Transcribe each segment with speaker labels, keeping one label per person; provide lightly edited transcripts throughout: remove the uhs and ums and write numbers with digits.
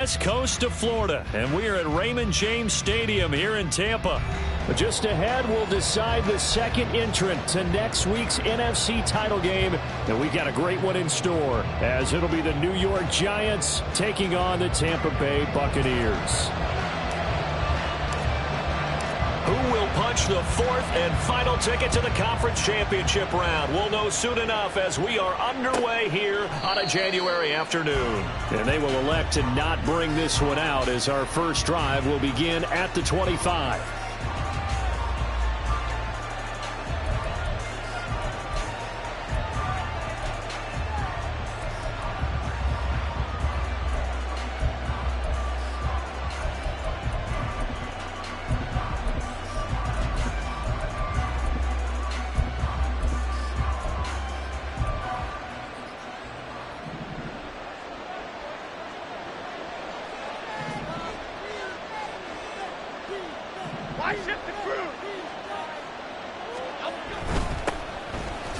Speaker 1: West coast of Florida, and we are at Raymond James Stadium here in Tampa. But just ahead, we'll decide the second entrant to next week's NFC title game, and we've got a great one in store, as it'll be the New York Giants taking on the Tampa Bay Buccaneers.
Speaker 2: Who will punch the fourth and final ticket to the conference championship round? We'll know soon enough as we are underway here on a January afternoon.
Speaker 1: And they will elect to not bring this one out, as our first drive will begin at the 25.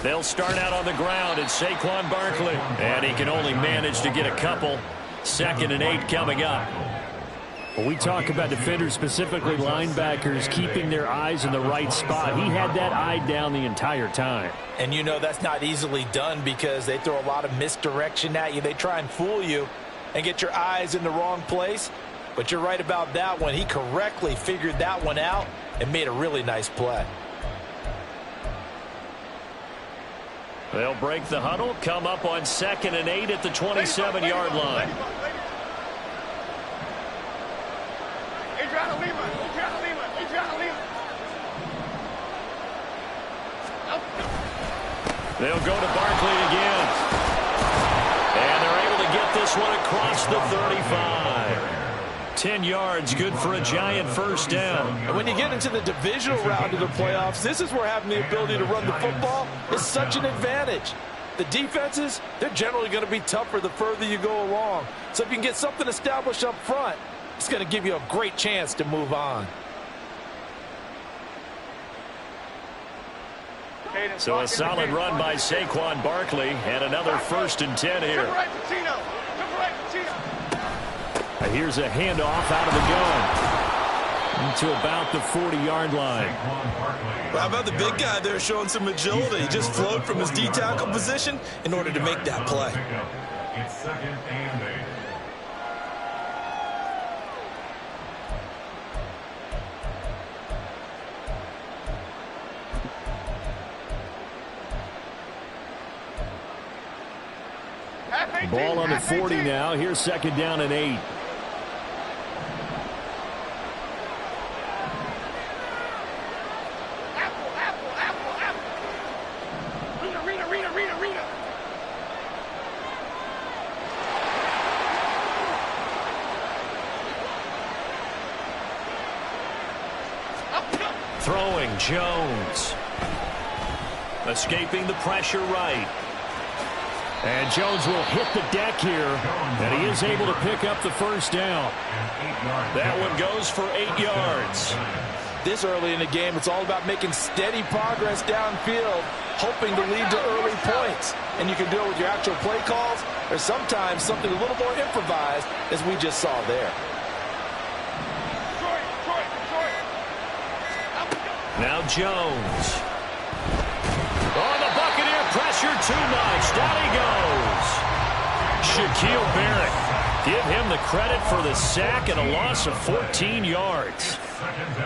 Speaker 1: They'll start out on the ground. It's Saquon Barkley, and he can only manage to get a couple. 2nd and 8 coming up. When we talk about defenders, specifically linebackers, keeping their eyes in the right spot, he had that eye down the entire time.
Speaker 3: And you know that's not easily done because they throw a lot of misdirection at you. They try and fool you and get your eyes in the wrong place. But you're right about that one. He correctly figured that one out and made a really nice play.
Speaker 1: They'll break the huddle, come up on 2nd and 8 at the 27-yard line. They'll go to Barkley again. And they're able to get this one across the 35. 10 yards, good for a Giant first down.
Speaker 3: And when you get into the divisional round of the playoffs, this is where having the ability to run the football is such an advantage. The defenses, they're generally going to be tougher the further you go along. So if you can get something established up front, it's going to give you a great chance to move on.
Speaker 1: So a solid run by Saquon Barkley, and another 1st and 10 here. Here's a handoff out of the gun to about the 40-yard line.
Speaker 4: Well, how about the big guy there showing some agility? He just flowed from his D-tackle position in order to make that play.
Speaker 5: It's 2nd and 8.
Speaker 1: Ball on the 40 now. Here's 2nd down and 8. Throwing Jones. Escaping the pressure right. And Jones will hit the deck here, and he is able to pick up the first down. That one goes for 8 yards.
Speaker 3: This early in the game, it's all about making steady progress downfield, hoping to lead to early points. And you can do it with your actual play calls, or sometimes something a little more improvised, as we just saw there.
Speaker 1: Now Jones. Oh, the Buccaneer pressure too much. Down he goes. Shaquille Barrett. Give him the credit for the sack and a loss of 14 yards.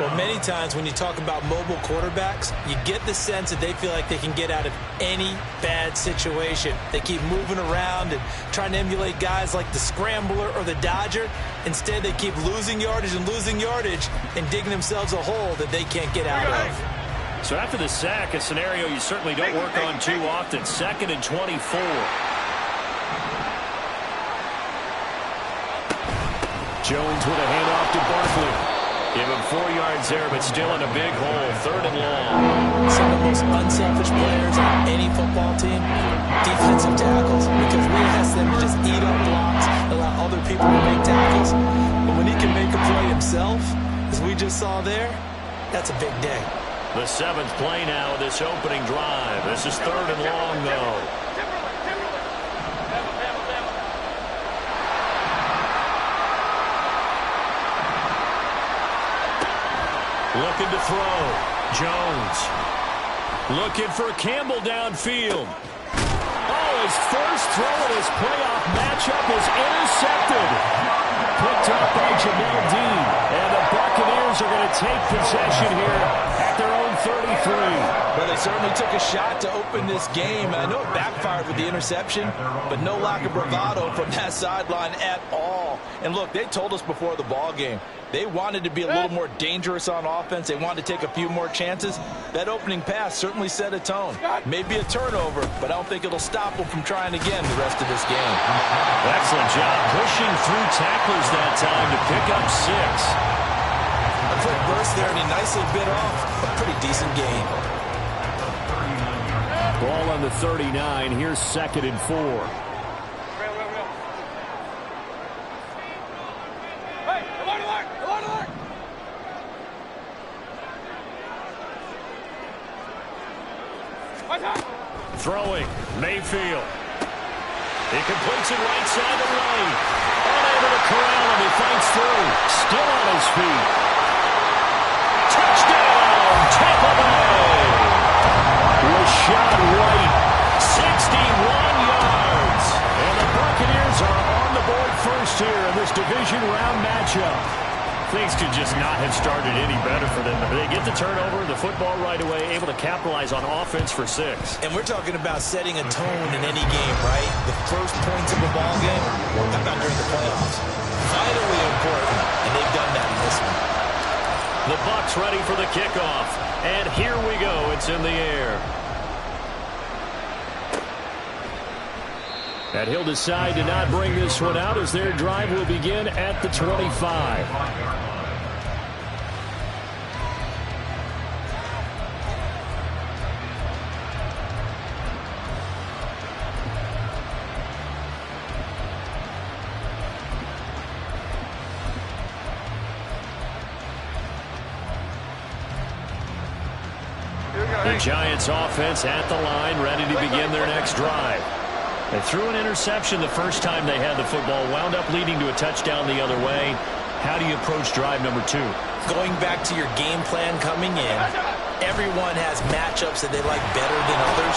Speaker 3: Well, many times when you talk about mobile quarterbacks, you get the sense that they feel like they can get out of any bad situation. They keep moving around and trying to emulate guys like the Scrambler or the Dodger. Instead, they keep losing yardage and digging themselves a hole that they can't get out of.
Speaker 1: So after the sack, a scenario you certainly don't work on too often. 2nd and 24. Jones with a handoff to Barkley. Give him 4 yards there, but still in a big hole. 3rd and long.
Speaker 3: Some of the most unselfish players on any football team, defensive tackles, because we ask them to just eat up blocks, allow other people to make tackles. But when he can make a play himself, as we just saw there, that's a big day.
Speaker 1: The 7th play now of this opening drive. This is 3rd and long, though. Looking to throw. Jones. Looking for Campbell downfield. Oh, his first throw in his playoff matchup is intercepted. Picked up by Jamel Dean. And the Buccaneers are going to take possession here at their own 33.
Speaker 3: Well, they certainly took a shot to open this game. And I know it backfired with the interception, but no lack of bravado from that sideline at all. And look, they told us before the ball game, they wanted to be a little more dangerous on offense. They wanted to take a few more chances. That opening pass certainly set a tone. Maybe a turnover, but I don't think it'll stop them from trying again the rest of this game.
Speaker 1: Excellent job pushing through tacklers that time to pick up 6.
Speaker 3: A quick burst there, and he nicely bit off a pretty decent gain.
Speaker 1: Ball on the 39. Here's 2nd and 4. Throwing, Mayfield. He completes it right side of the lane. Unable to corral him, he fights through. Still on his feet. Touchdown, Tampa Bay! Was shot right, 61 yards. And the Buccaneers are on the board first here in this division round matchup. Things could just not have started any better for them. They get the turnover, the football right away, able to capitalize on offense for 6.
Speaker 3: And we're talking about setting a tone in any game, right? The first points of a ball game, how about during the playoffs? Vitally important, and they've done that in this one.
Speaker 1: The Bucs ready for the kickoff. And here we go. It's in the air. And he'll decide to not bring this one out as their drive will begin at the 25. The Giants offense at the line, ready to begin their next drive. They threw an interception the first time they had the football, wound up leading to a touchdown the other way. How do you approach drive number 2?
Speaker 3: Going back to your game plan coming in, everyone has matchups that they like better than others.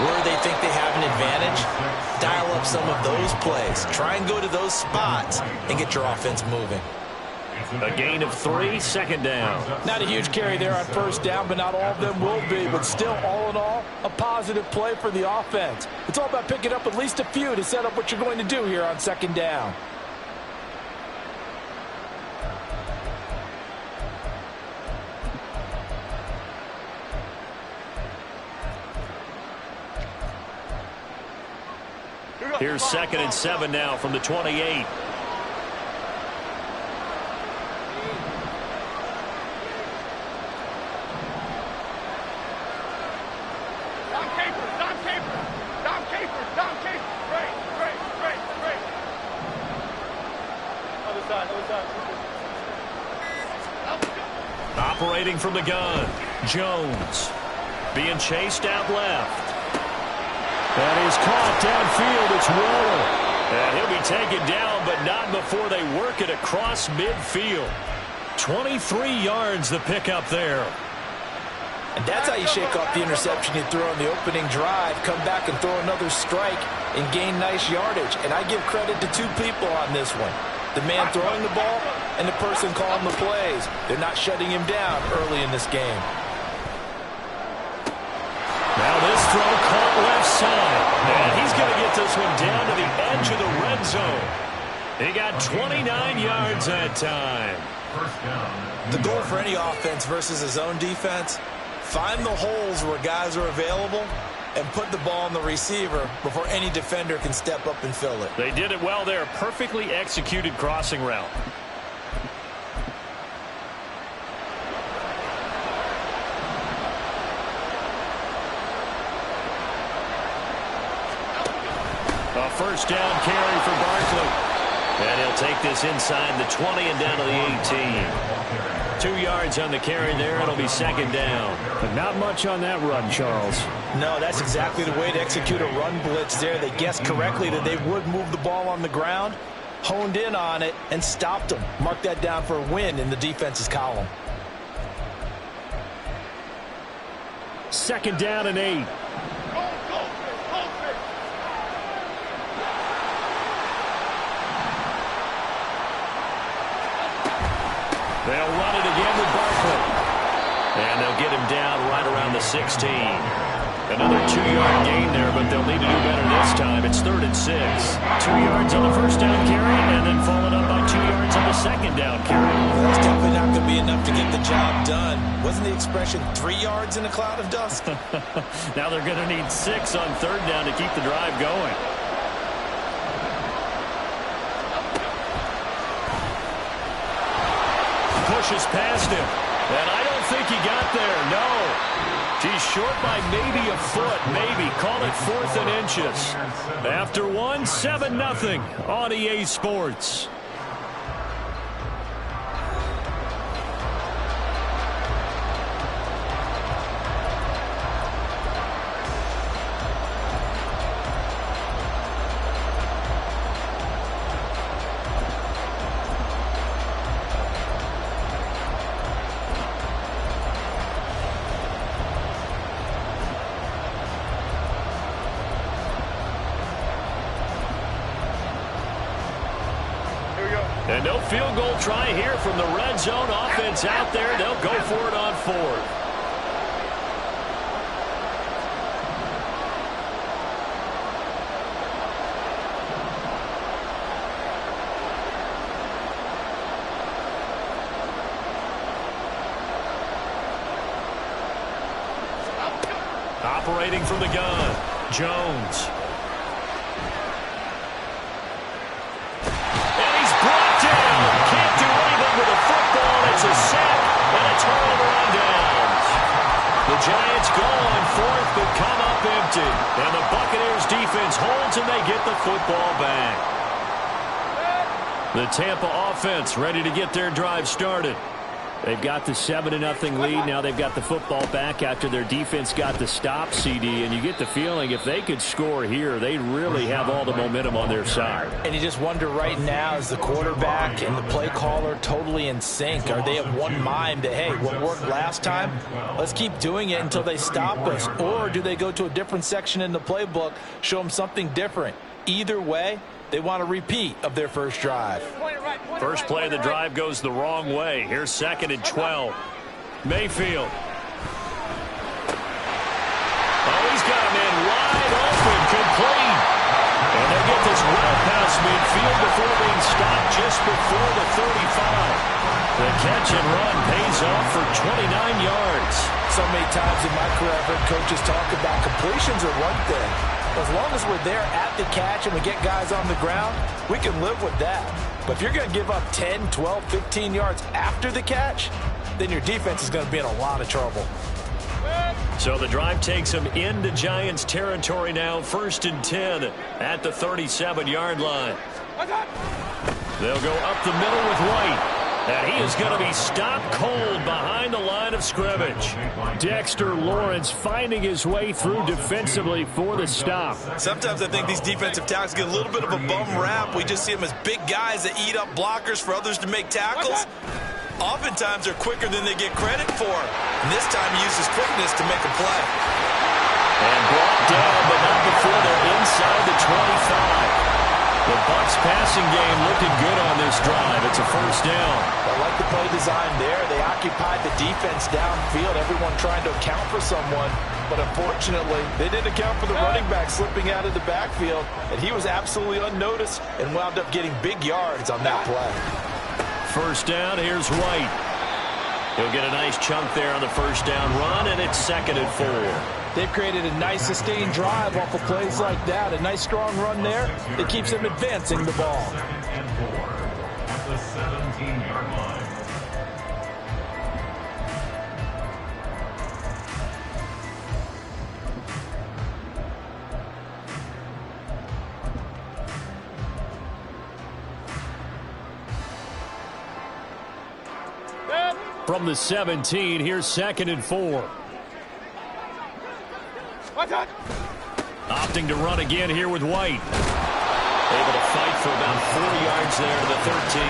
Speaker 3: Where they think they have an advantage, dial up some of those plays. Try and go to those spots and get your offense moving.
Speaker 1: A gain of 3, 2nd down.
Speaker 3: Not a huge carry there on first down, but not all of them will be. But still, all in all, a positive play for the offense. It's all about picking up at least a few to set up what you're going to do here on 2nd down.
Speaker 1: Here's 2nd and 7 now from the 28. Operating from the gun, Jones being chased out left. That is caught downfield. It's Waller. And he'll be taken down, but not before they work it across midfield. 23 yards the pickup there.
Speaker 3: And that's how you shake off the interception you threw on the opening drive, come back and throw another strike and gain nice yardage. And I give credit to 2 people on this one. The man throwing the ball and the person calling the plays. They're not shutting him down early in this game.
Speaker 1: Now this throw caught left side. And he's going to get this one down to the edge of the red zone. He got 29 yards that time.
Speaker 3: The goal for any offense versus his own defense, find the holes where guys are available and put the ball on the receiver before any defender can step up and fill it.
Speaker 1: They did it well there. Perfectly executed crossing route. A first down carry for Barkley. And he'll take this inside the 20 and down to the 18. 2 yards on the carry there. It'll be 2nd down. But not much on that run, Charles.
Speaker 3: No, that's exactly the way to execute a run blitz there. They guessed correctly that they would move the ball on the ground, honed in on it, and stopped them. Mark that down for a win in the defense's column.
Speaker 1: 2nd down and 8. They'll run it again with Barkley. And they'll get him down right around the 16. Another 2-yard gain there, but they'll need to do better this time. It's 3rd and 6. 2 yards on the 1st down carry, and then followed up by 2 yards on the 2nd down carry.
Speaker 3: Well, that's definitely not going to be enough to get the job done. Wasn't the expression 3 yards in a cloud of dust?
Speaker 1: Now they're going to need 6 on 3rd down to keep the drive going. Pushes past him, and I don't think he got there. No. He's short by maybe a foot, maybe. Call it 4th and inches. After 1, 7-0 on EA Sports. And no field goal try here from the red zone. Offense out there. They'll go for it on 4th. Operating from the gun, Jones. Can't do anything with a football. It's a sack and a turnover on downs. The Giants go on 4th but come up empty. And the Buccaneers defense holds and they get the football back. The Tampa offense ready to get their drive started. They've got the 7-0 lead. Now they've got the football back after their defense got the stop, CD. And you get the feeling if they could score here, they really have all the momentum on their side.
Speaker 3: And you just wonder right now, is the quarterback and the play caller totally in sync? Are they of one mind that, hey, what worked last time, let's keep doing it until they stop us? Or do they go to a different section in the playbook, show them something different? Either way, they want a repeat of their first drive.
Speaker 1: First play of the drive goes the wrong way. Here's 2nd and 12. Mayfield. Oh, he's got a man wide open, complete. And they get this well past midfield before being stopped just before the 35. The catch and run pays off for 29 yards.
Speaker 3: So many times in my career, I've heard coaches talk about completions are one thing. As long as we're there at the catch and we get guys on the ground, we can live with that. But if you're going to give up 10, 12, 15 yards after the catch, then your defense is going to be in a lot of trouble.
Speaker 1: So the drive takes them into Giants territory now. 1st and 10 at the 37-yard line. They'll go up the middle with White. And he is going to be stopped cold behind the line of scrimmage. Dexter Lawrence finding his way through defensively for the stop.
Speaker 4: Sometimes I think these defensive tackles get a little bit of a bum rap. We just see them as big guys that eat up blockers for others to make tackles. Oftentimes they're quicker than they get credit for. And this time he uses quickness to make a play.
Speaker 1: And brought down, but not before they're inside the 25. The Bucs passing game looking good on this drive. It's a 1st down.
Speaker 3: I like the play design there. They occupied the defense downfield, everyone trying to account for someone. But unfortunately, they didn't account for the running back slipping out of the backfield. And he was absolutely unnoticed and wound up getting big yards on that play.
Speaker 1: 1st down, here's White. He'll get a nice chunk there on the 1st down run, and it's 2nd and 4.
Speaker 3: They've created a nice sustained drive off of plays like that. A nice strong run there that keeps them advancing the ball.
Speaker 5: 2nd and 4 at the 17-yard line.
Speaker 1: From the 17, here's 2nd and 4. Opting to run again here with White. Able to fight for about 4 yards there to the 13.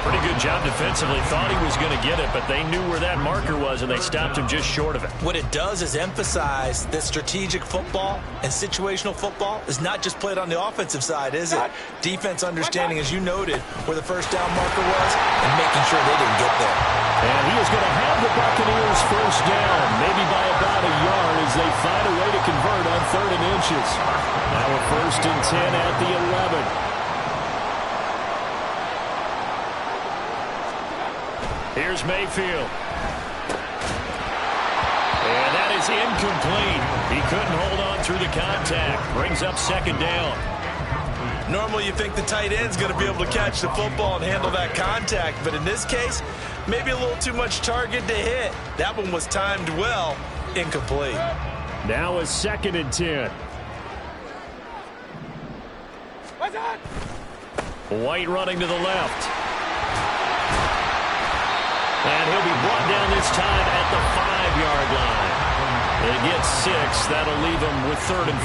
Speaker 1: Pretty good job defensively. Thought he was going to get it, but they knew where that marker was, and they stopped him just short of it.
Speaker 3: What it does is emphasize that strategic football and situational football is not just played on the offensive side, is it? Defense understanding, as you noted, where the first down marker was and making sure they didn't get there.
Speaker 1: And he is going to have the Buccaneers first down, maybe by about a yard as they find a way to convert on 3rd and inches. Now a 1st and 10 at the 11. Here's Mayfield. And that is incomplete. He couldn't hold on through the contact. Brings up 2nd down.
Speaker 4: Normally you think the tight end's going to be able to catch the football and handle that contact, but in this case, maybe a little too much target to hit. That one was timed well, incomplete.
Speaker 1: Now a 2nd and 10. White running to the left. And he'll be brought down this time at the 5-yard line. They get 6. That'll leave him with 3rd and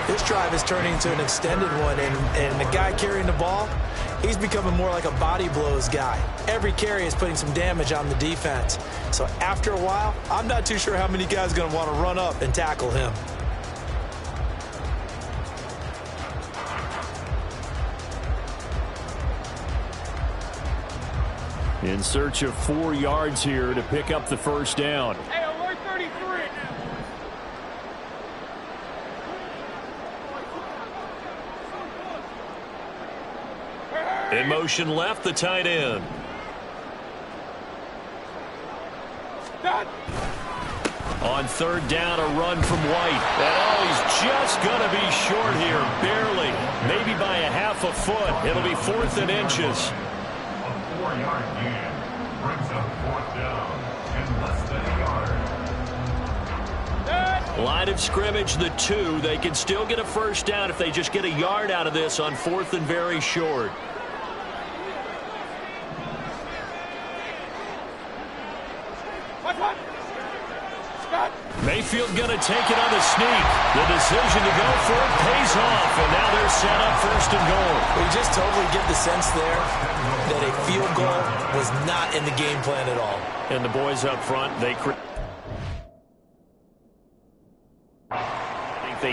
Speaker 1: 4.
Speaker 3: This drive is turning into an extended one, and the guy carrying the ball, he's becoming more like a body blows guy. Every carry is putting some damage on the defense. So after a while, I'm not too sure how many guys are going to want to run up and tackle him.
Speaker 1: In search of 4 yards here to pick up the first down.
Speaker 6: Hey, alert 33.
Speaker 1: In motion left, the tight end. On 3rd down, a run from White. And he's just going to be short here, barely. Maybe by a half a foot. It'll be 4th and inches.
Speaker 5: 4-yard gain brings up 4th down and less than a yard.
Speaker 1: Line of scrimmage, the 2. They can still get a first down if they just get a yard out of this on 4th and very short. Mayfield going to take it on the sneak. The decision to go for it pays off, and now they're set up 1st and goal.
Speaker 3: We just totally get the sense there that a field goal was not in the game plan at all.
Speaker 1: And the boys up front, they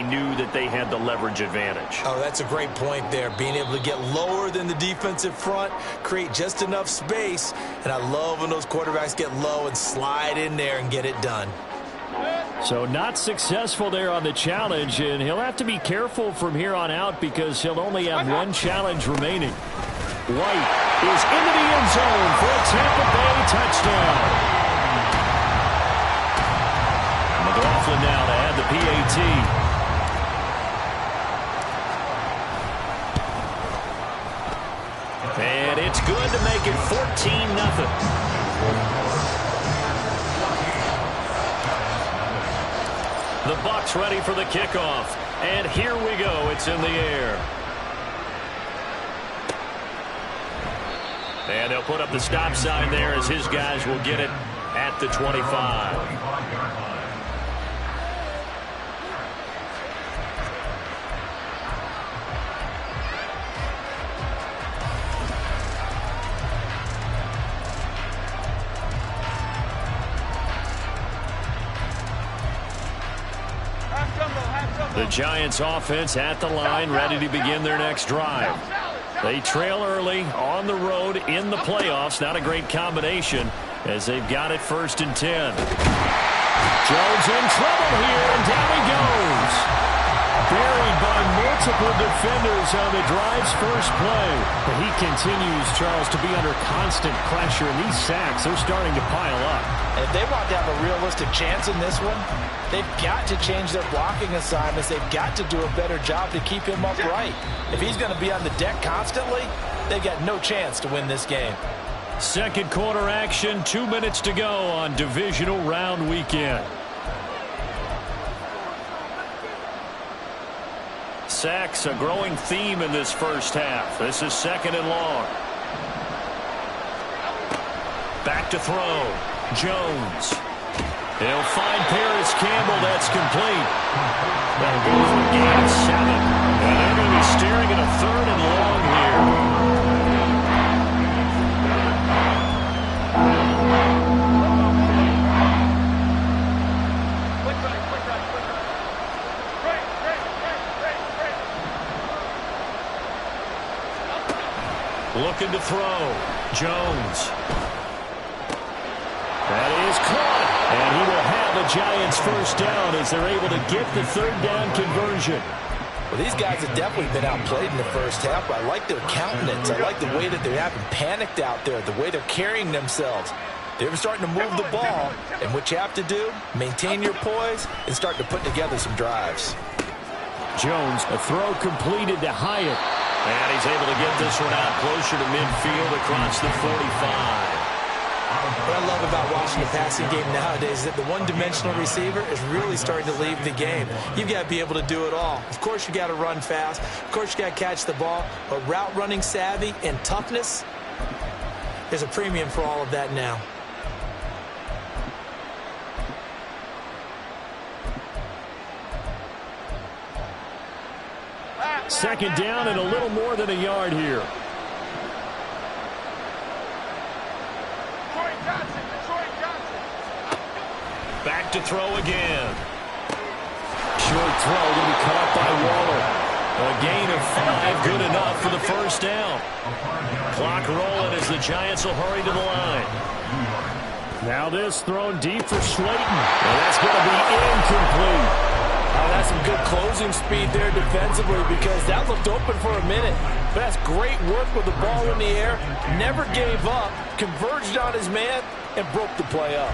Speaker 1: knew that they had the leverage advantage.
Speaker 3: Oh, that's a great point there. Being able to get lower than the defensive front, create just enough space. And I love when those quarterbacks get low and slide in there and get it done.
Speaker 1: So not successful there on the challenge, and he'll have to be careful from here on out because he'll only have 1 challenge remaining. White is into the end zone for a Tampa Bay touchdown. McLaughlin now to add the PAT. And it's good to make it 14-0. The Bucs ready for the kickoff. And here we go. It's in the air. And they'll put up the stop sign there as his guys will get it at the 25. The Giants offense at the line, ready to begin their next drive. They trail early on the road in the playoffs. Not a great combination as they've got it 1st and 10. Jones in trouble here, and down he goes. Buried by multiple defenders on the drive's first play. But he continues, Charles, to be under constant pressure, and these sacks are starting to pile up.
Speaker 3: And if they want to have a realistic chance in this one, they've got to change their blocking assignments. They've got to do a better job to keep him upright. If he's going to be on the deck constantly, they've got no chance to win this game.
Speaker 1: 2nd quarter action, 2 minutes to go on divisional round weekend. Sacks, a growing theme in this first half. This is 2nd and long. Back to throw. Jones. He'll find Paris Campbell. That's complete. That'll go for a gain of 7. And they're going to be staring at a 3rd and long here.
Speaker 2: looking to throw. Jones. That is caught. And he will have the Giants first down as they're able to get the third down conversion.
Speaker 3: Well, these guys have definitely been outplayed in the first half, but I like their countenance. I like the way that they haven't panicked out there, the way they're carrying themselves. They're starting to move the ball, and what you have to do, maintain your poise and start to put together some drives.
Speaker 1: Jones, a throw completed to Hyatt.
Speaker 2: And he's able to get this one out closer to midfield across the 45.
Speaker 3: What I love about watching the passing game nowadays is that the one-dimensional receiver is really starting to leave the game. You've got to be able to do it all. Of course, you got to run fast. Of course, you got to catch the ball. But route running savvy and toughness, there's a premium for all of that now.
Speaker 1: Second down and a little more than a yard here.
Speaker 2: Back to throw again.
Speaker 1: Short throw going to be caught by Waller.
Speaker 2: A gain of 5, good enough for the first down. Clock rolling as the Giants will hurry to the line.
Speaker 1: Now this thrown deep for Slayton. And that's going to be incomplete.
Speaker 3: Oh, that's some good closing speed there defensively because that looked open for a minute. But that's great work with the ball in the air. Never gave up, converged on his man, and broke the play up.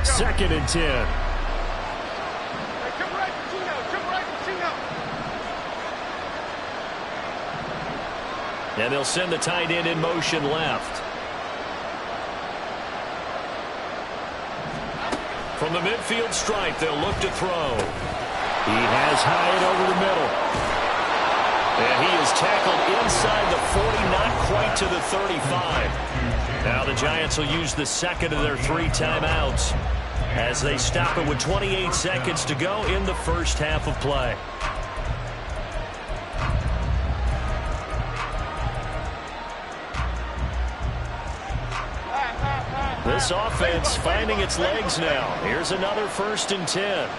Speaker 1: Second and 10.
Speaker 2: And they'll send the tight end in motion left. From the midfield stripe, they'll look to throw.
Speaker 1: He has Hyatt over the middle.
Speaker 2: And he is tackled inside the 40, not quite to the 35. Now the Giants will use the second of their 3 timeouts as they stop it with 28 seconds to go in the first half of play. This offense finding its legs now. Here's another 1st and 10.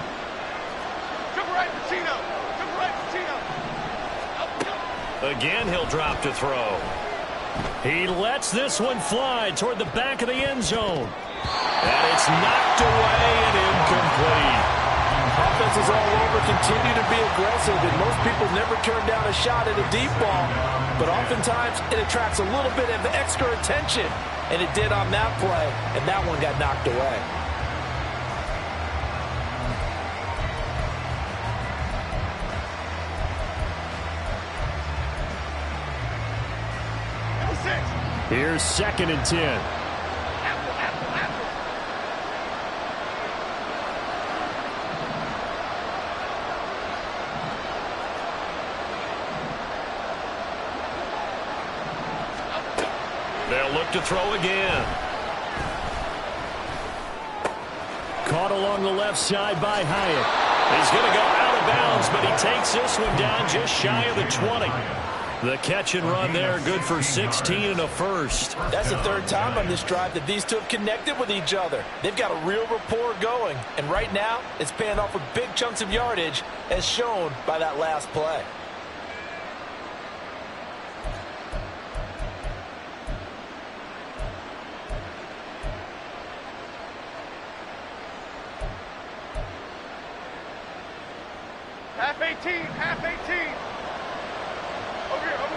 Speaker 2: Again, he'll drop to throw.
Speaker 1: He lets this one fly toward the back of the end zone.
Speaker 2: And it's knocked away and incomplete.
Speaker 3: Offenses all over continue to be aggressive, and most people never turn down a shot at a deep ball. But oftentimes, it attracts a little bit of extra attention. And it did on that play, and that one got knocked away.
Speaker 1: Here's 2nd and 10.
Speaker 2: They'll look to throw again.
Speaker 1: Caught along the left side by Hyatt.
Speaker 2: He's going to go out of bounds, but he takes this one down just shy of the 20. The catch and run there, good for 16 and a first.
Speaker 3: That's the 3rd time on this drive that these two have connected with each other. They've got a real rapport going, and right now it's paying off with big chunks of yardage as shown by that last play.
Speaker 6: Half 18, half 18. Over here, over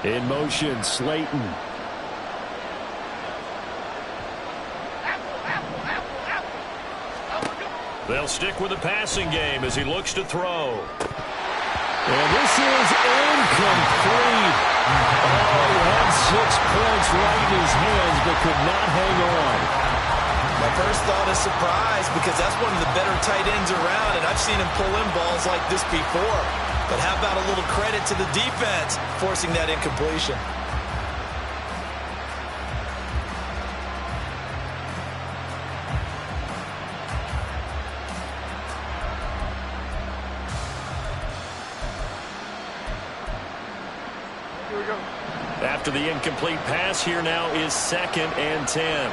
Speaker 6: here.
Speaker 1: In motion, Slayton.
Speaker 2: They'll stick with the passing game as he looks to throw.
Speaker 1: And this is incomplete. Oh, he had 6 points right in his hands, but could not hang on.
Speaker 4: My first thought is surprise because that's one of the better tight ends around, and I've seen him pull in balls like this before. But how about a little credit to the defense forcing that incompletion?
Speaker 6: go.
Speaker 2: After the incomplete pass, here now is 2nd and 10.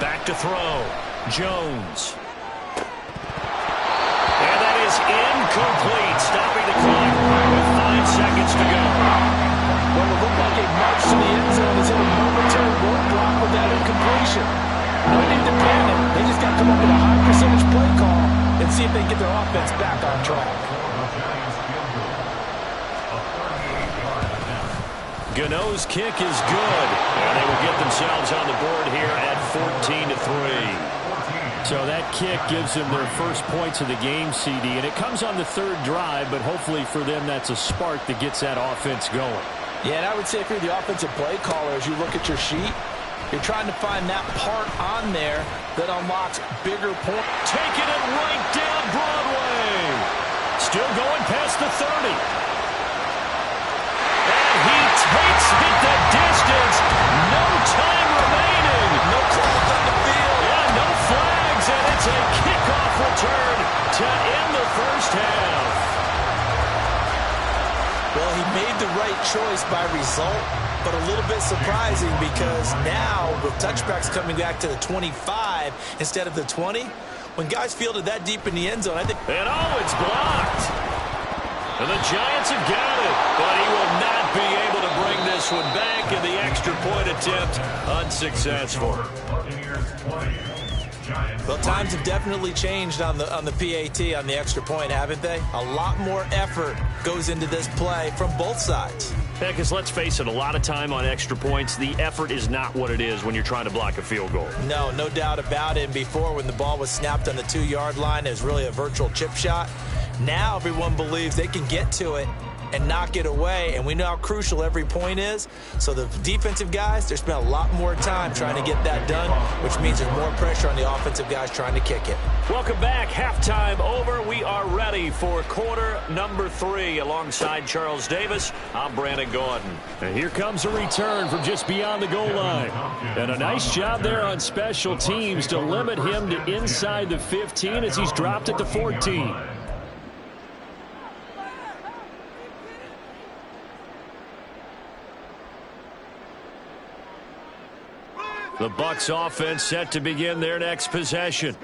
Speaker 2: Back to throw. Jones. And that is incomplete. Stopping the clock with 5 seconds to go.
Speaker 3: Well, it looked like a march to the end zone is in a momentary roadblock with that incompletion. No need to panic. They just got to come up with a high percentage play call and see if they can get their offense back on track.
Speaker 2: Gano's kick is good. And they will get themselves on the board here at 14-3.
Speaker 1: So that kick gives them their first points of the game, CD, and it comes on the 3rd drive, but hopefully for them that's a spark that gets that offense going.
Speaker 3: Yeah, and I would say if you're the offensive play caller, as you look at your sheet, you're trying to find that part on there that unlocks bigger points.
Speaker 2: Taking it right down Broadway. Still going past the 30. And he takes it the distance. No time remaining.
Speaker 3: No clock on the field.
Speaker 2: Yeah, no flags, and it's a kickoff return to end the first half.
Speaker 3: Well, he made the right choice by result, but a little bit surprising because now with touchbacks coming back to the 25 instead of the 20, when guys fielded that deep in the end zone, I think...
Speaker 2: And it's blocked. And the Giants have got it, but he will not be able to bring this one back, and the extra point attempt unsuccessful.
Speaker 3: Well, times have definitely changed on the PAT, on the extra point, haven't they? A lot more effort goes into this play from both sides.
Speaker 2: Yeah, because let's face it, a lot of time on extra points, the effort is not what it is when you're trying to block a field goal.
Speaker 3: No doubt about it. And before, when the ball was snapped on the 2-yard line, it was really a virtual chip shot. Now everyone believes they can get to it and knock it away, and we know how crucial every point is. So the defensive guys, they spent a lot more time trying to get that done, which means there's more pressure on the offensive guys trying to kick it.
Speaker 2: Welcome back. Halftime over. We are ready for quarter number 3. Alongside Charles Davis, I'm Brandon Gordon.
Speaker 1: And here comes a return from just beyond the goal line. And a nice job there on special teams to limit him to inside the 15 as he's dropped at the 14.
Speaker 2: The Bucs offense set to begin their next possession.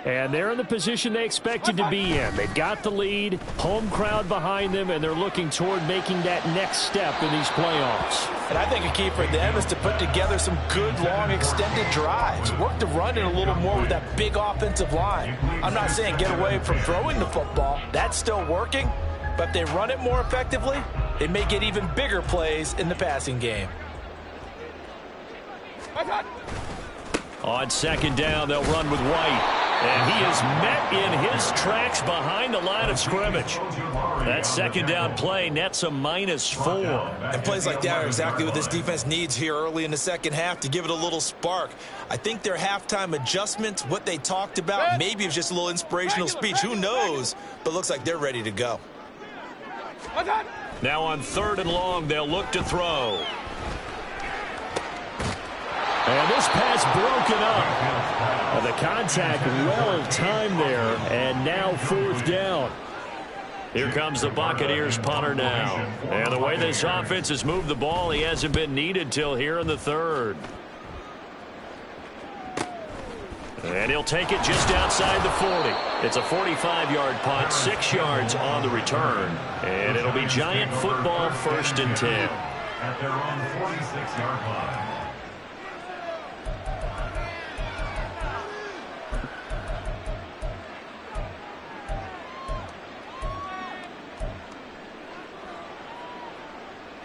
Speaker 1: And they're in the position they expected to be in. They've got the lead, home crowd behind them, and they're looking toward making that next step in these playoffs.
Speaker 3: And I think a key for them is to put together some good, long, extended drives. Work the run in a little more with that big offensive line. I'm not saying get away from throwing the football. That's still working. But if they run it more effectively, they may get even bigger plays in the passing game.
Speaker 2: On second down, they'll run with White. And he is met in his tracks behind the line of scrimmage. That second down play nets a -4.
Speaker 3: And plays like that are exactly what this defense needs here early in the second half to give it a little spark. I think their halftime adjustments, what they talked about, maybe it was just a little inspirational speech. Who knows? But looks like they're ready to go.
Speaker 2: Now on 3rd and long, they'll look to throw.
Speaker 1: And this pass broken up. The contact well timed there, and now 4th down.
Speaker 2: Here comes the Buccaneers punter now. And the way this offense has moved the ball, he hasn't been needed till here in the 3rd. And he'll take it just outside the 40. It's a 45-yard punt, 6 yards on the return. And it'll be Giant football 1st and 10.
Speaker 5: At their own 46-yard line.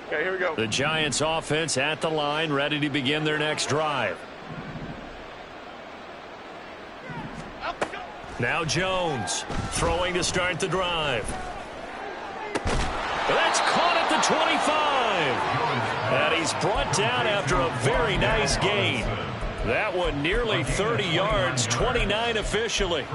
Speaker 6: Okay, here we go.
Speaker 2: The Giants offense at the line, ready to begin their next drive. Now Jones throwing to start the drive. That's caught at the 25. And he's brought down after a very nice gain. That one nearly 30 yards, 29 officially.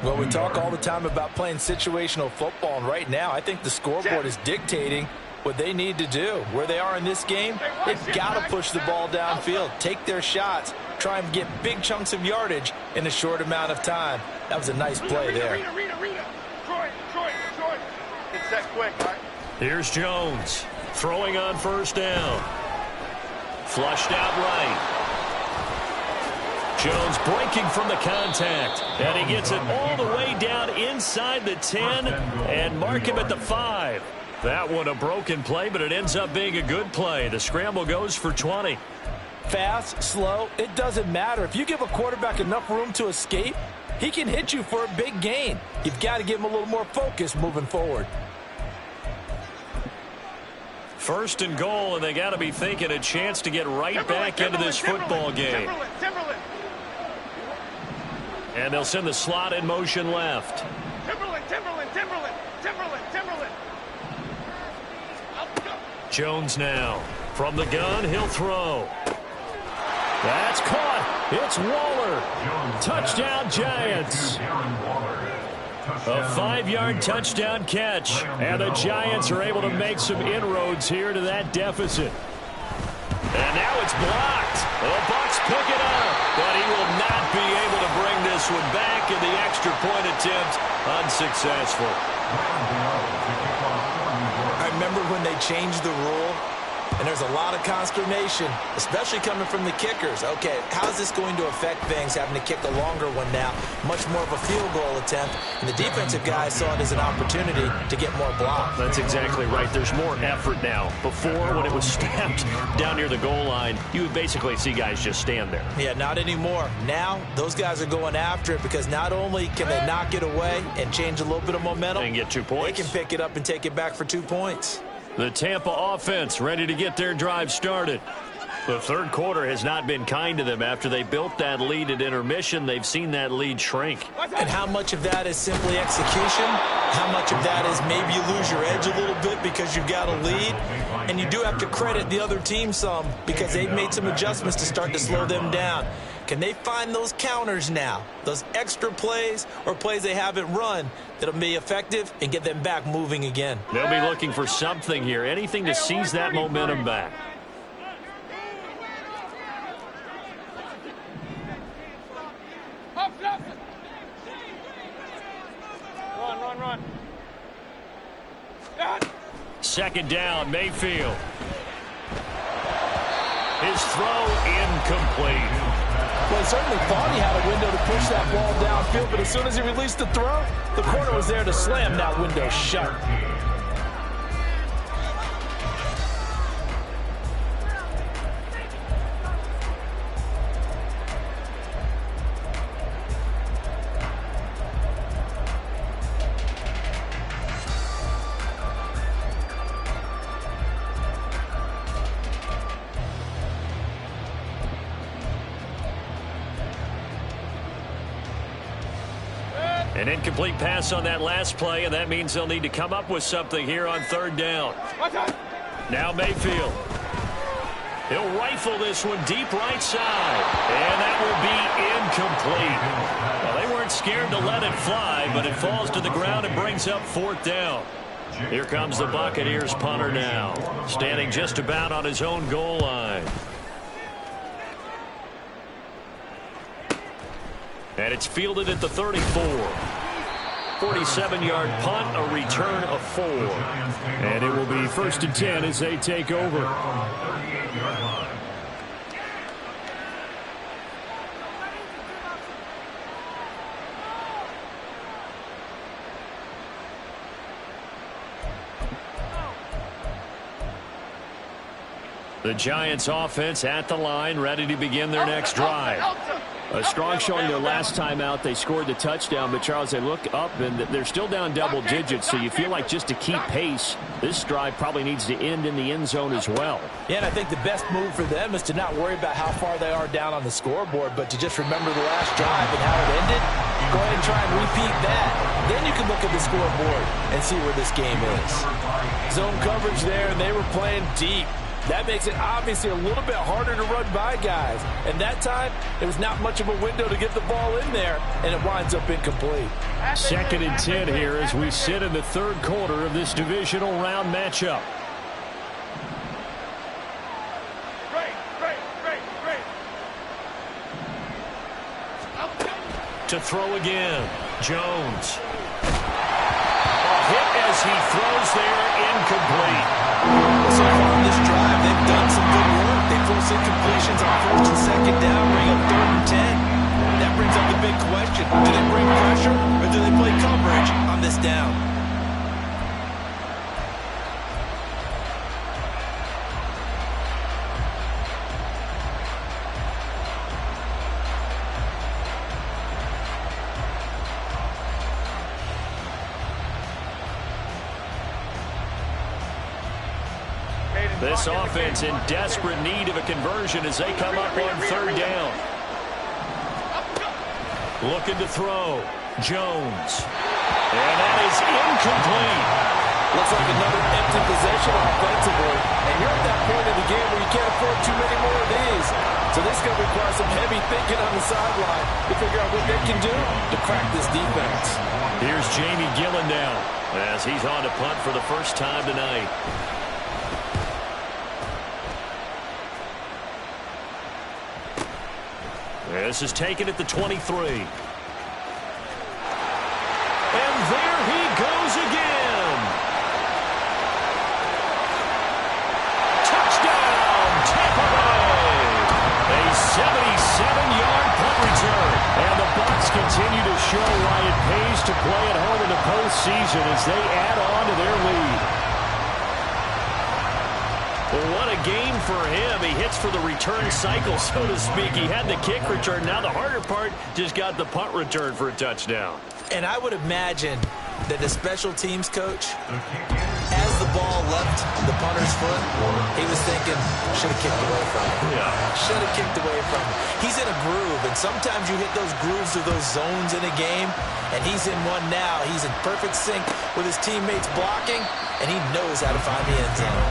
Speaker 3: Well, we talk all the time about playing situational football, and right now I think the scoreboard is dictating what they need to do. Where they are in this game, they've got to push the ball downfield, take their shots, try and get big chunks of yardage in a short amount of time. That was a nice play there.
Speaker 6: Troy. It's that quick, all right?
Speaker 2: Here's Jones throwing on first down. Flushed out right. Jones breaking from the contact. And he gets it all the way down inside the 10 and mark him at the 5. That one a broken play, but it ends up being a good play. The scramble goes for 20.
Speaker 3: Fast, slow, it doesn't matter. If you give a quarterback enough room to escape, he can hit you for a big gain. You've got to give him a little more focus moving forward.
Speaker 2: First and goal, and they got to be thinking a chance to get right back into this football game. And they'll send the slot in motion left.
Speaker 6: Timberland.
Speaker 2: Jones now from the gun, he'll throw. That's caught. It's Waller. Touchdown, Giants. A 5-yard touchdown catch. And the Giants are able to make some inroads here to that deficit. And now it's blocked. The Bucs pick it up. But he will not be able to bring this one back. And the extra point attempt unsuccessful.
Speaker 3: I remember when they changed the rule. And there's a lot of consternation, especially coming from the kickers. Okay, how's this going to affect things, having to kick a longer one now? Much more of a field goal attempt. And the defensive guys saw it as an opportunity to get more blocks.
Speaker 2: That's exactly right. There's more effort now. Before, when it was snapped down near the goal line, you would basically see guys just stand there.
Speaker 3: Yeah, not anymore. Now, those guys are going after it because not only can they knock it away and change a little bit of momentum,
Speaker 2: and get 2 points.
Speaker 3: They can pick it up and take it back for 2 points.
Speaker 2: The Tampa offense ready to get their drive started. The third quarter has not been kind to them. After they built that lead at intermission, they've seen that lead shrink.
Speaker 3: And how much of that is simply execution? How much of that is maybe you lose your edge a little bit because you've got a lead? And you do have to credit the other team some because they've made some adjustments to start to slow them down. Can they find those counters now, those extra plays or plays they haven't run that'll be effective and get them back moving again?
Speaker 2: They'll be looking for something here, anything to seize that momentum back.
Speaker 6: Run.
Speaker 2: Second down, Mayfield. His throw incomplete.
Speaker 3: Well, he certainly thought he had a window to push that ball downfield, but as soon as he released the throw, the corner was there to slam that window shut.
Speaker 2: An incomplete pass on that last play, and that means they'll need to come up with something here on third down. Now Mayfield. He'll rifle this one deep right side, and that will be incomplete. Well, they weren't scared to let it fly, but it falls to the ground and brings up fourth down. Here comes the Buccaneers punter now, standing just about on his own goal line. And it's fielded at the 34. 47-yard punt, a return of 4.
Speaker 1: And it will be 1st and 10 as they take over.
Speaker 2: The Giants offense at the line, ready to begin their next drive.
Speaker 1: A strong showing their last time out. They scored the touchdown, but Charles, they look up and they're still down double digits, so you feel like just to keep pace, this drive probably needs to end in the end zone as well.
Speaker 3: Yeah, and I think the best move for them is to not worry about how far they are down on the scoreboard, but to just remember the last drive and how it ended. Go ahead and try and repeat that. Then you can look at the scoreboard and see where this game is. Zone coverage there, and they were playing deep. That makes it obviously a little bit harder to run by guys. And that time, there was not much of a window to get the ball in there, and it winds up incomplete.
Speaker 1: 2nd and 10 here as we sit in the third quarter of this divisional round matchup.
Speaker 2: To throw again, Jones. hit as he throws there, incomplete.
Speaker 3: So far on this drive, they've done some good work. They force incompletions on 1st and 2nd down, bring up 3rd and 10. That brings up the big question. Do they bring pressure or do they play coverage on this down?
Speaker 2: This offense in desperate need of a conversion as they come up on 3rd down. Looking to throw. Jones. And that is incomplete.
Speaker 3: Looks like another empty possession offensively. And you're at that point in the game where you can't afford too many more of these. So this is going to require some heavy thinking on the sideline to figure out what they can do to crack this defense.
Speaker 2: Here's Jamie Gillen now as he's on to punt for the first time tonight. This is taken at the 23. And there he goes again. Touchdown, Tampa Bay. A 77-yard punt return. And the Bucs continue to show why it pays to play at home in the postseason as they add on to their lead. Well, what a game for him. He hits for the return cycle, so to speak. He had the kick return. Now the harder part, just got the punt return for a touchdown.
Speaker 3: And I would imagine that the special teams coach, as the ball left the punter's foot, he was thinking, should have kicked away from him.
Speaker 2: Yeah.
Speaker 3: Should have kicked away from him. He's in a groove, and sometimes you hit those grooves or those zones in a game, and he's in one now. He's in perfect sync with his teammates blocking, and he knows how to find the end zone.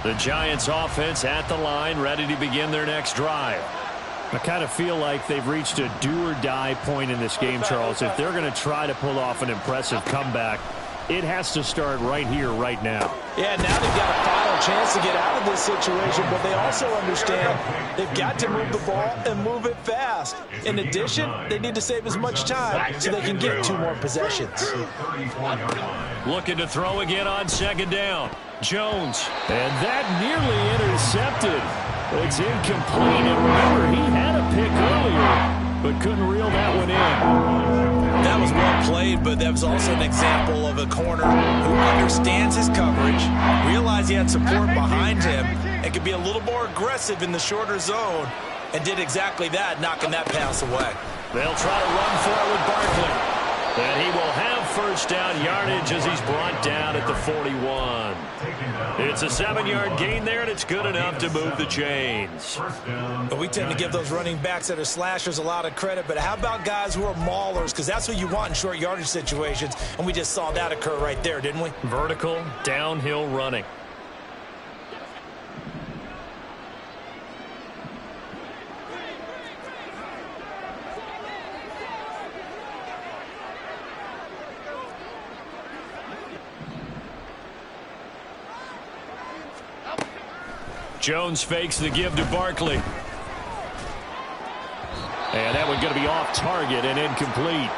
Speaker 2: The Giants offense at the line, ready to begin their next drive.
Speaker 1: I kind of feel like they've reached a do-or-die point in this game, Charles. If they're going to try to pull off an impressive comeback, it has to start right here, right now.
Speaker 3: Yeah, now they've got a final chance to get out of this situation, but they also understand they've got to move the ball and move it fast. In addition, they need to save as much time so they can get 2 more possessions.
Speaker 2: Looking to throw again on 2nd down. Jones.
Speaker 1: And that nearly intercepted. It's incomplete. And remember, he had a pick earlier, but couldn't reel that one in.
Speaker 3: That was well played, but that was also an example of a corner who understands his coverage, realized he had support behind him, and could be a little more aggressive in the shorter zone, and did exactly that, knocking that pass away.
Speaker 2: They'll try to run for it with Barkley. And he will have 1st down yardage as he's brought down at the 41. It's a 7-yard gain there, and it's good enough to move the chains.
Speaker 3: But we tend to give those running backs that are slashers a lot of credit, but how about guys who are maulers? Because that's what you want in short yardage situations, and we just saw that occur right there, didn't we?
Speaker 2: Vertical, downhill running. Jones fakes the give to Barkley.
Speaker 1: And that one going to be off target and incomplete.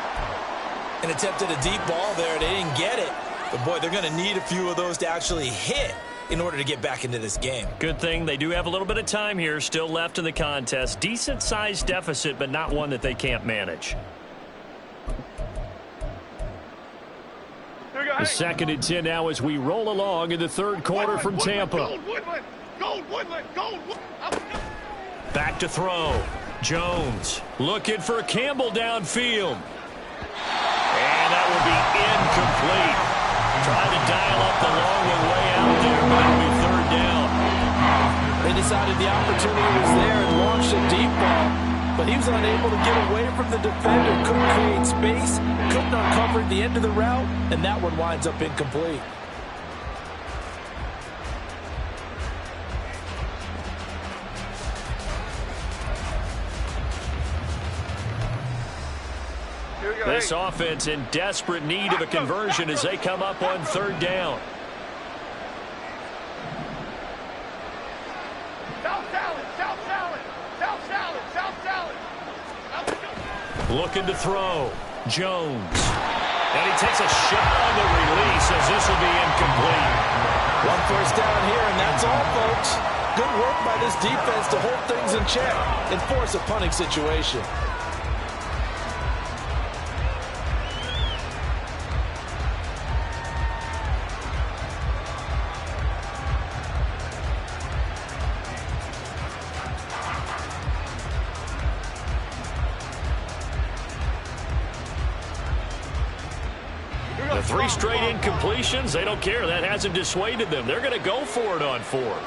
Speaker 3: And attempted a deep ball there. They didn't get it. But, boy, they're going to need a few of those to actually hit in order to get back into this game.
Speaker 2: Good thing they do have a little bit of time here still left in the contest. Decent-sized deficit, but not one that they can't manage.
Speaker 1: The 2nd and 10 now as we roll along in the 3rd quarter from Tampa.
Speaker 2: Back to throw. Jones looking for Campbell downfield. And that will be incomplete. Trying to dial up the long one way out there, but it'll be 3rd down.
Speaker 3: They decided the opportunity was there and launched a deep ball. But he was unable to get away from the defender. Couldn't create space. Couldn't uncover the end of the route. And that one winds up incomplete.
Speaker 1: This offense in desperate need of a conversion as they come up on third down. Looking to throw. Jones. And he takes a shot on the release as this will be incomplete.
Speaker 3: One first down here, and that's all, folks. Good work by this defense to hold things in check and force a punting situation.
Speaker 1: The 3 straight incompletions, they don't care. That hasn't dissuaded them. They're going to go for it on 4th.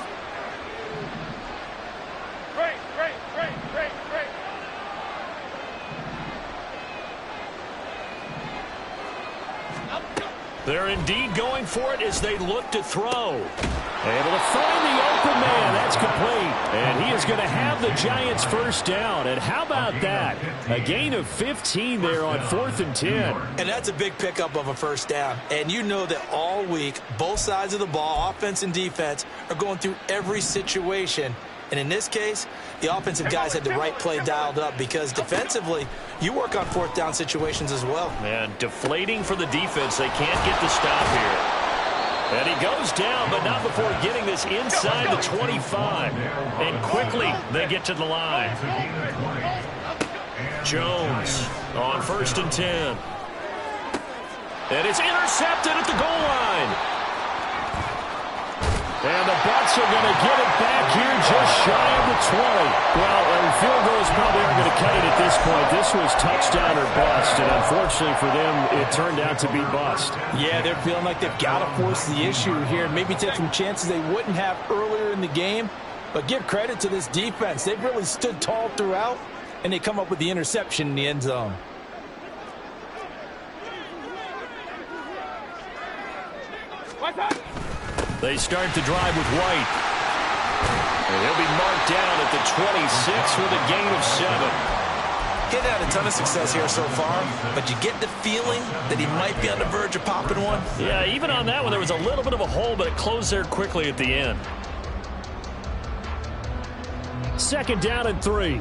Speaker 1: They're indeed going for it as they look to throw. Able to find the open man. That's complete. And he is going to have the Giants first down. And how about that? A gain of 15 there on 4th and 10.
Speaker 3: And that's a big pickup of a first down. And you know that all week, both sides of the ball, offense and defense, are going through every situation. And in this case, the offensive guys had the right play dialed up because defensively, you work on 4th down situations as well.
Speaker 1: And deflating for the defense. They can't get the stop here. And he goes down, but not before getting this inside the 25. And quickly, they get to the line. Jones on 1st and 10. And it's intercepted at the goal line. And the Bucs are going to get it back here just shy of the 20. Well, field goals probably aren't going to cut it at this point. This was touchdown or bust, and unfortunately for them, it turned out to be bust.
Speaker 3: Yeah, they're feeling like they've got to force the issue here and maybe take some chances they wouldn't have earlier in the game. But give credit to this defense. They've really stood tall throughout, and they come up with the interception in the end zone.
Speaker 1: They start the drive with White. And he'll be marked down at the 26 with a gain of 7.
Speaker 3: He's had a ton of success here so far, but you get the feeling that he might be on the verge of popping one.
Speaker 1: Yeah, even on that one, there was a little bit of a hole, but it closed there quickly at the end. 2nd down and 3.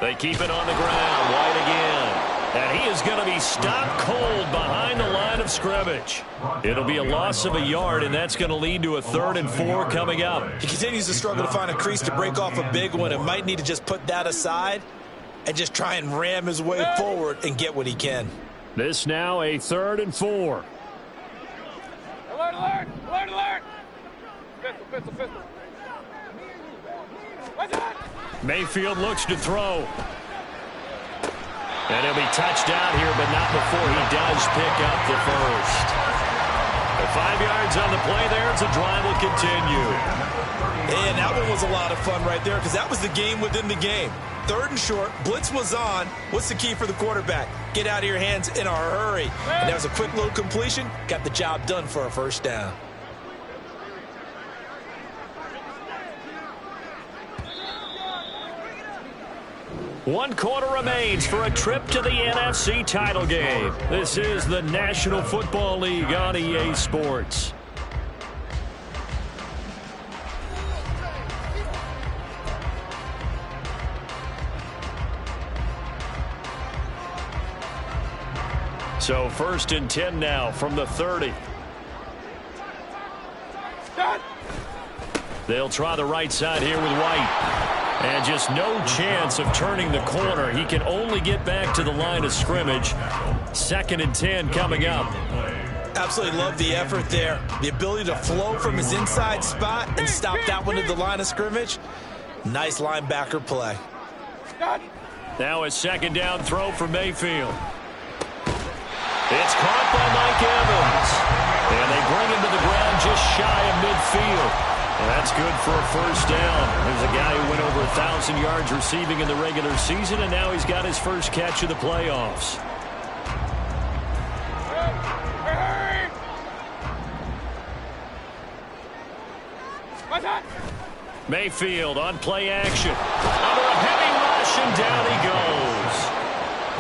Speaker 1: They keep it on the ground. White again. And he is going to be stopped cold behind the line of scrimmage. It'll be a loss of a yard, and that's going to lead to a 3rd and 4 coming up.
Speaker 3: He continues to struggle to find a crease to break off a big one and might need to just put that aside and just try and ram his way forward and get what he can.
Speaker 1: This now a 3rd and 4.
Speaker 6: Alert, alert! Alert, alert! Pistol, pistol, pistol. What's that?
Speaker 1: Mayfield looks to throw. And he'll be touched out here, but not before he does pick up the first. The 5 yards on the play there as the drive will continue.
Speaker 3: And that one was a lot of fun right there because that was the game within the game. 3rd and short, blitz was on. What's the key for the quarterback? Get out of your hands in a hurry. And that was a quick little completion. Got the job done for a first down.
Speaker 1: One quarter remains for a trip to the NFC title game. This is the National Football League on EA Sports. So 1st and 10 now from the 30. They'll try the right side here with White. And just no chance of turning the corner. He can only get back to the line of scrimmage. 2nd and 10 coming up.
Speaker 3: Absolutely love the effort there. The ability to flow from his inside spot and stop that one at the line of scrimmage. Nice linebacker play.
Speaker 1: Now a 2nd down throw for Mayfield. It's caught by Mike Evans. And they bring him to the ground just shy of midfield. That's good for a first down. There's a guy who went over 1,000 yards receiving in the regular season, and now he's got his first catch of the playoffs. Mayfield on play action. Under a heavy rush, and down he goes.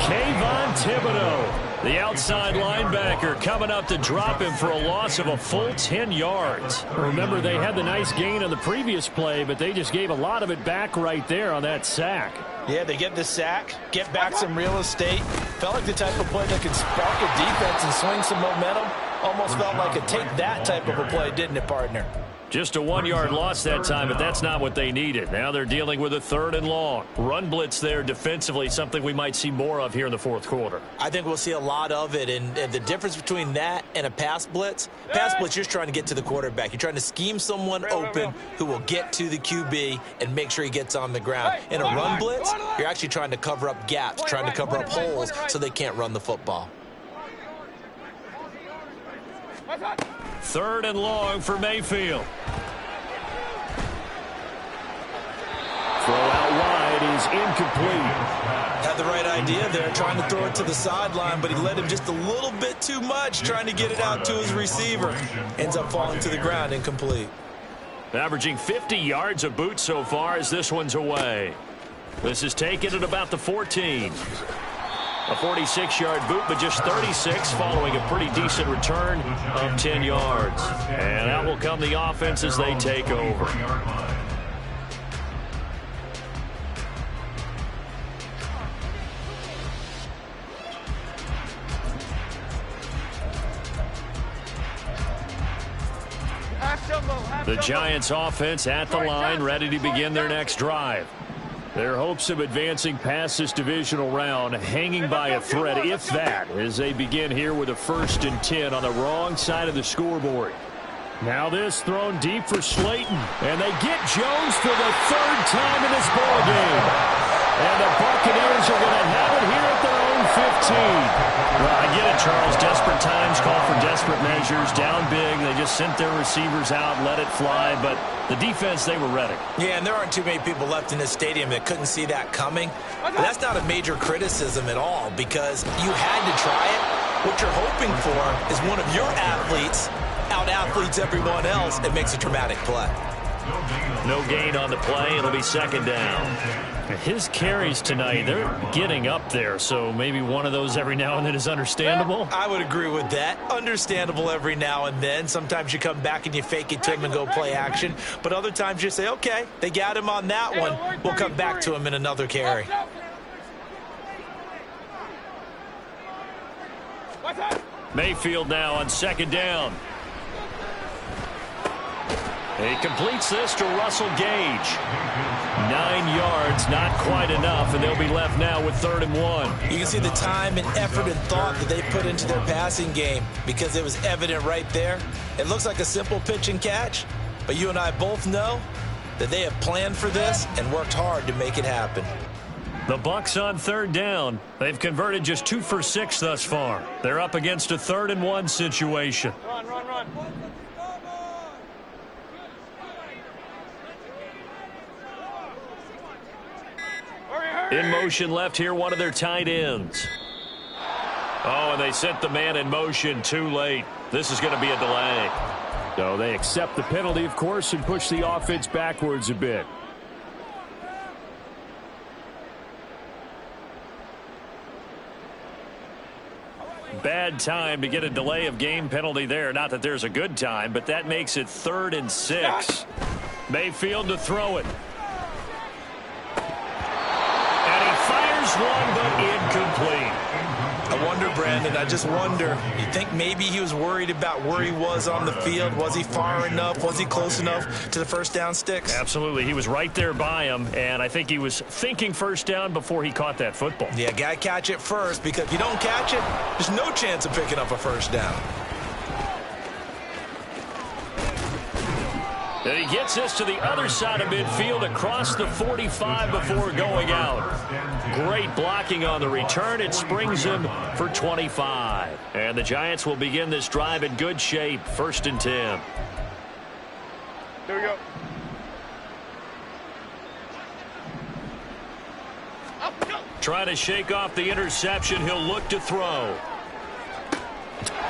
Speaker 1: Kayvon Thibodeau, the outside linebacker, coming up to drop him for a loss of a full 10 yards. Remember, they had the nice gain on the previous play, but they just gave a lot of it back right there on that sack.
Speaker 3: Yeah, they get the sack, get back some real estate. Felt like the type of play that could spark a defense and swing some momentum. Almost felt like a take that type of a play, didn't it, partner?
Speaker 1: Just a 1-yard loss that time, but that's not what they needed. Now they're dealing with a 3rd and long. Run blitz there defensively, something we might see more of here in the fourth quarter.
Speaker 3: I think we'll see a lot of it, and the difference between that and a pass blitz, you're just trying to get to the quarterback. You're trying to scheme someone open who will get to the QB and make sure he gets on the ground. In a run blitz, you're actually trying to cover up gaps, trying to cover up holes so they can't run the football.
Speaker 1: 3rd and long for Mayfield. Throw out wide is incomplete.
Speaker 3: Had the right idea there, trying to throw it to the sideline, but he led him just a little bit too much, trying to get it out to his receiver. Ends up falling to the ground, incomplete.
Speaker 1: Averaging 50 yards a boot so far as this one's away. This is taken at about the 14. A 46-yard boot, but just 36 following a pretty decent return of 10 yards. And out will come the offense as they take over. The Giants offense at the line, ready to begin their next drive. Their hopes of advancing past this divisional round hanging by a thread, if that, as they begin here with a 1st and 10 on the wrong side of the scoreboard. Now this thrown deep for Slayton, and they get Jones for the 3rd time in this ballgame. And the Buccaneers are going to have it here at their own 15. Well, I get it, Charles. Desperate times call for desperate measures. Down big, they just sent their receivers out, let it fly, but the defense, they were ready.
Speaker 3: Yeah, and there aren't too many people left in this stadium that couldn't see that coming. But that's not a major criticism at all because you had to try it. What you're hoping for is one of your athletes out-athletes everyone else and makes a dramatic play.
Speaker 1: No gain on the play. It'll be 2nd down. His carries tonight, they're getting up there, so maybe one of those every now and then is understandable.
Speaker 3: I would agree with that. Understandable every now and then. Sometimes you come back and you fake it to him and go play action. But other times you say, okay, they got him on that one. We'll come back to him in another carry.
Speaker 1: Mayfield now on 2nd down. He completes this to Russell Gage. 9 yards, not quite enough, and they'll be left now with 3rd and 1.
Speaker 3: You can see the time and effort and thought that they put into their passing game because it was evident right there. It looks like a simple pitch and catch, but you and I both know that they have planned for this and worked hard to make it happen.
Speaker 1: The Bucs on 3rd down. They've converted just 2 for 6 thus far. They're up against a 3rd and 1 situation.
Speaker 6: Run.
Speaker 1: In motion left here, one of their tight ends. Oh, and they sent the man in motion too late. This is going to be a delay. So they accept the penalty, of course, and push the offense backwards a bit. Bad time to get a delay of game penalty there. Not that there's a good time, but that makes it 3rd and 6. Mayfield to throw it. And he fires one, but incomplete.
Speaker 3: I wonder, Brandon, I just wonder, you think maybe he was worried about where he was on the field? Was he far enough? Was he close enough to the first down sticks?
Speaker 1: Absolutely. He was right there by him, and I think he was thinking first down before he caught that football.
Speaker 3: Yeah, got to catch it first, because if you don't catch it, there's no chance of picking up a first down.
Speaker 1: And he gets this to the other side of midfield across the 45 before going out. Great blocking on the return. It springs him for 25. And the Giants will begin this drive in good shape. 1st and 10.
Speaker 6: Here we go.
Speaker 2: Trying to shake off the interception. He'll look to throw.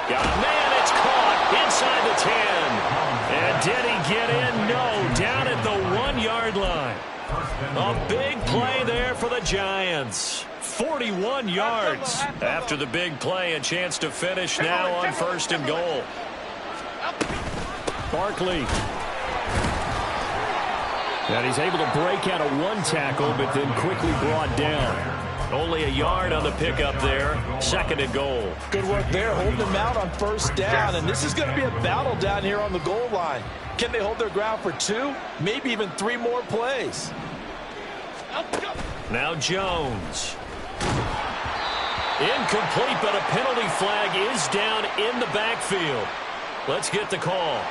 Speaker 2: Got a man. It's caught inside the 10. And did he get in? No. Down at the 1-yard line. A big play there for the Giants. 41 yards. After the big play, a chance to finish now on 1st and goal.
Speaker 1: Barkley. And he's able to break out of 1 tackle, but then quickly brought down.
Speaker 2: Only a yard on the pickup there. 2nd and goal.
Speaker 3: Good work there, holding them out on 1st down. And this is going to be a battle down here on the goal line. Can they hold their ground for 2, maybe even 3 more plays?
Speaker 2: Now Jones. Incomplete, but a penalty flag is down in the backfield. Let's get the call.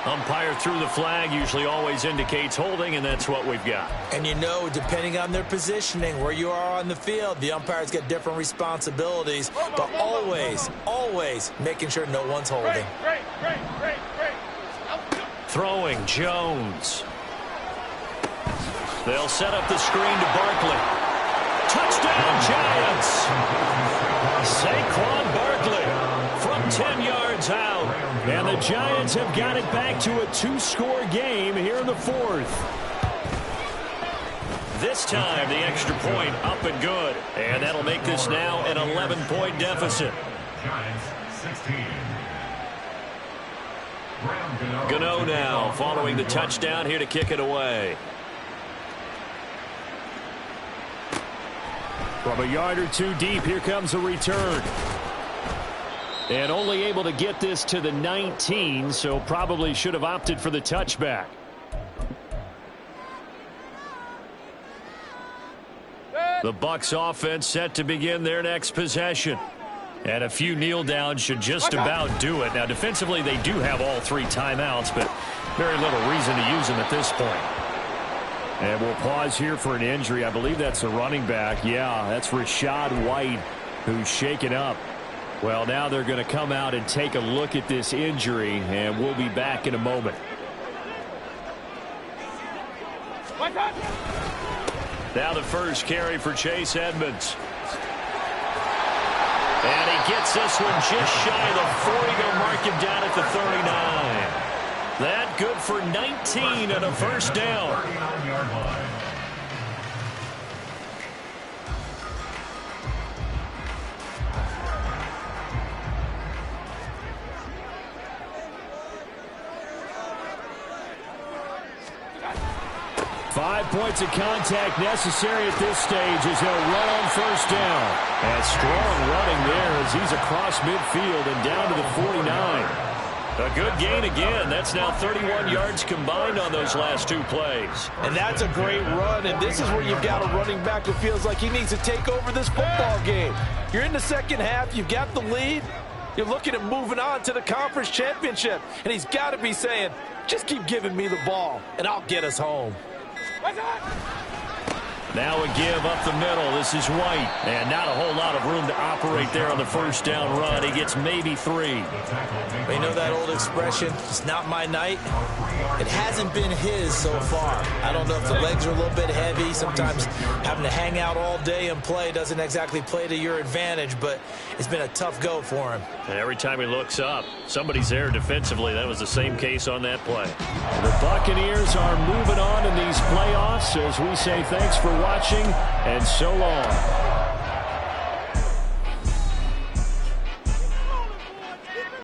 Speaker 2: Umpire threw the flag, usually always indicates holding, and that's what we've got.
Speaker 3: And you know, depending on their positioning, where you are on the field, the umpires get different responsibilities, but always making sure no one's holding.
Speaker 2: Throwing, Jones. They'll set up the screen to Barkley. Touchdown, Giants! Saquon Barkley from 10 yards out.
Speaker 1: And the Giants have got it back to a 2-score game here in the 4th.
Speaker 2: This time, the extra point up and good. And that'll make this now an 11-point deficit.
Speaker 5: Giants 16.
Speaker 2: Gano now following the touchdown here to kick it away.
Speaker 1: From a yard or 2 deep, here comes a return. And only able to get this to the 19, so probably should have opted for the touchback.
Speaker 2: The Bucs offense set to begin their next possession. And a few kneel downs should just about do it. Now, defensively, they do have all 3 timeouts, but very little reason to use them at this point.
Speaker 1: And we'll pause here for an injury. I believe that's a running back. Yeah, that's Rachaad White, who's shaken up. Well, now they're going to come out and take a look at this injury, and we'll be back in a moment.
Speaker 2: Now the first carry for Chase Edmonds. And he gets this one just shy of the 40 to mark him down at the 39. That good for 19 and a 1st down.
Speaker 5: 39-yard line.
Speaker 1: Five points of contact necessary at this stage as he'll run on 1st down. And strong running there as he's across midfield and down to the 49.
Speaker 2: A good gain again. That's now 31 yards combined on those last 2 plays.
Speaker 3: And that's a great run, and this is where you've got a running back who feels like he needs to take over this football game. You're in the 2nd half. You've got the lead. You're looking at moving on to the conference championship, and he's got to be saying, just keep giving me the ball, and I'll get us home.
Speaker 2: Now a give up the middle. This is White. And not a whole lot of room to operate there on the 1st down run. He gets maybe 3.
Speaker 3: You know that old expression, it's not my night? It hasn't been his so far. I don't know if the legs are a little bit heavy. Sometimes having to hang out all day and play doesn't exactly play to your advantage, but it's been a tough go for him.
Speaker 2: And every time he looks up, somebody's there defensively. That was the same case on that play.
Speaker 1: The Buccaneers are moving on in these playoffs as we say thanks for watching and so long.